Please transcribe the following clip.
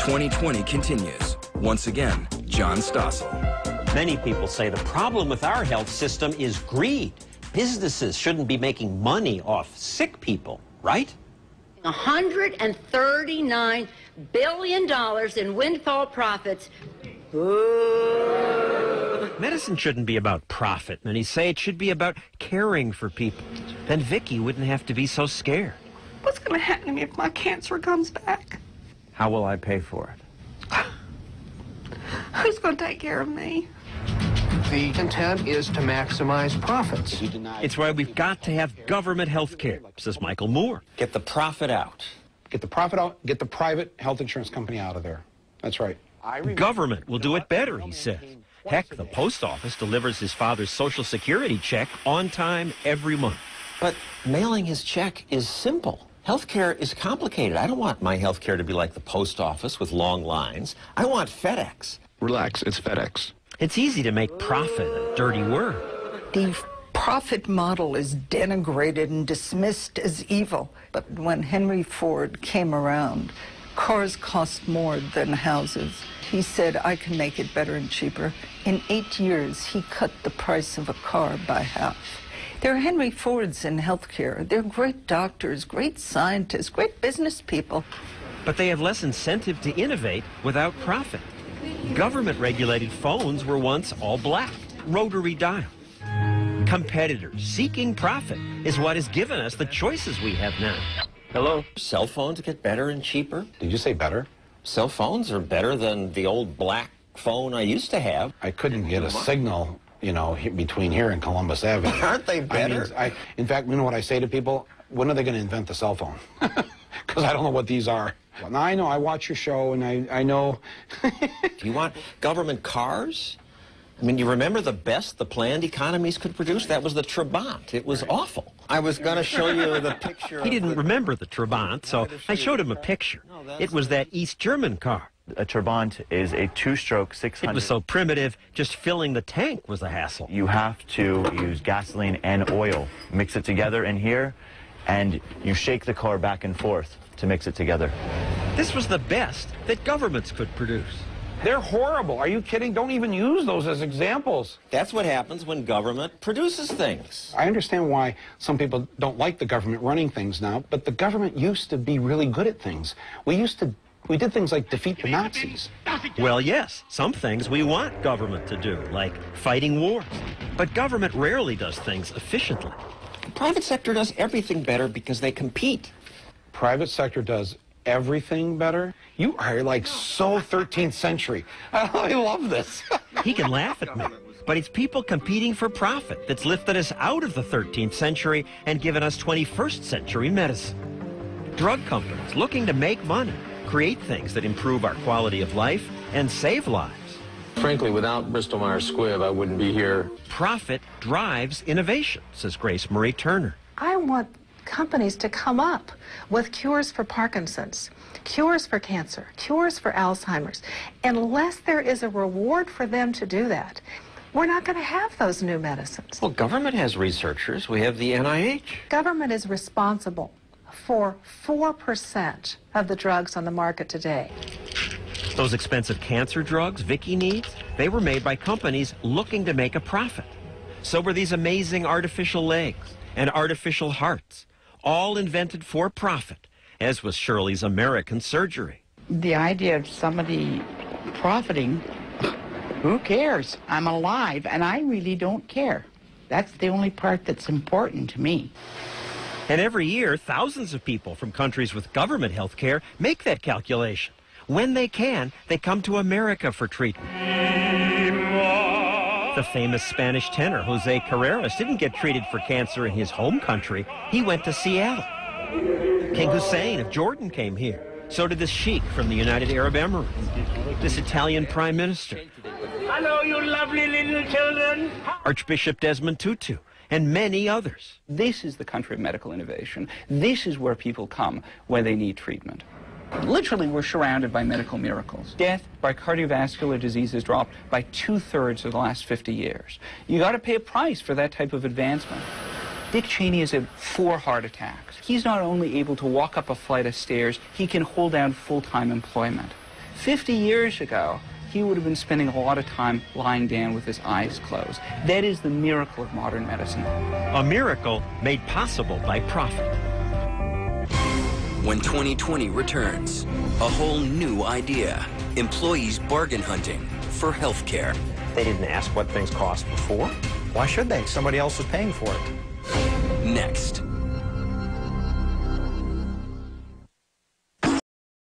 2020 continues. Once again, John Stossel. Many people say the problem with our health system is greed. Businesses shouldn't be making money off sick people, right? $139 billion in windfall profits. Ooh. Medicine shouldn't be about profit. Many say it should be about caring for people. Then Vicky wouldn't have to be so scared. What's going to happen to me if my cancer comes back? How will I pay for it? Who's going to take care of me? The intent is to maximize profits. It's why we've got to have government health care, says Michael Moore. Get the profit out. Get the profit out, get the private health insurance company out of there. That's right. Government will do it better, he says. Heck, the post office delivers his father's Social Security check on time every month. But mailing his check is simple. Healthcare is complicated. I don't want my healthcare to be like the post office with long lines. I want FedEx. Relax, it's FedEx. It's easy to make profit a dirty word. The profit model is denigrated and dismissed as evil. But when Henry Ford came around, cars cost more than houses. He said, I can make it better and cheaper. In 8 years, he cut the price of a car by half. There are Henry Fords in healthcare. They're great doctors, great scientists, great business people. But they have less incentive to innovate without profit. Government-regulated phones were once all black, rotary dial. Competitors seeking profit is what has given us the choices we have now. Hello? Cell phones get better and cheaper? Did you say better? Cell phones are better than the old black phone I used to have. I couldn't get a signal, you know, between here and Columbus Avenue. Aren't they better? In fact, you know what I say to people? When are they going to invent the cell phone? Because I don't know what these are. Now, I know, I watch your show, and I know... Do you want government cars? I mean, you remember the best the planned economies could produce? That was the Trabant. It was awful. I was going to show you the picture. He didn't remember the Trabant, so I showed him a picture. It was that East German car. A Trabant is a two-stroke 600. It was so primitive, just filling the tank was a hassle. You have to use gasoline and oil, mix it together in here, and you shake the car back and forth to mix it together. This was the best that governments could produce. They're horrible. Are you kidding? Don't even use those as examples. That's what happens when government produces things. I understand why some people don't like the government running things now, but the government used to be really good at things. We did things like defeat the Nazis. Well, yes, some things we want government to do, like fighting wars. But government rarely does things efficiently. The private sector does everything better because they compete. Private sector does everything better? You are like so 13th century. I love this. He can laugh at me, but it's people competing for profit that's lifted us out of the 13th century and given us 21st century medicine. Drug companies looking to make money, create things that improve our quality of life and save lives. Frankly, without Bristol-Myers Squibb, I wouldn't be here. Profit drives innovation, says Grace Marie Turner. I want companies to come up with cures for Parkinson's, cures for cancer, cures for Alzheimer's. Unless there is a reward for them to do that, we're not going to have those new medicines. Well, government has researchers. We have the NIH. Government is responsible for 4% of the drugs on the market today. Those expensive cancer drugs Vicky needs, they were made by companies looking to make a profit. So were these amazing artificial legs and artificial hearts, all invented for profit, as was Shirley's American surgery. The idea of somebody profiting, who cares? I'm alive, and I really don't care. That's the only part that's important to me. And every year, thousands of people from countries with government health care make that calculation. When they can, they come to America for treatment. The famous Spanish tenor, Jose Carreras, didn't get treated for cancer in his home country. He went to Seattle. King Hussein of Jordan came here. So did the Sheikh from the United Arab Emirates. This Italian Prime Minister. Hello, you lovely little children. Archbishop Desmond Tutu, and many others. This is the country of medical innovation. This is where people come when they need treatment. Literally, we're surrounded by medical miracles. Death by cardiovascular disease has dropped by 2/3 of the last 50 years. You got to pay a price for that type of advancement. Dick Cheney has had 4 heart attacks. He's not only able to walk up a flight of stairs, he can hold down full-time employment. 50 years ago, he would have been spending a lot of time lying down with his eyes closed. That is the miracle of modern medicine. A miracle made possible by profit. When 2020 returns, a whole new idea. Employees bargain hunting for health care. They didn't ask what things cost before. Why should they? Somebody else is paying for it. Next.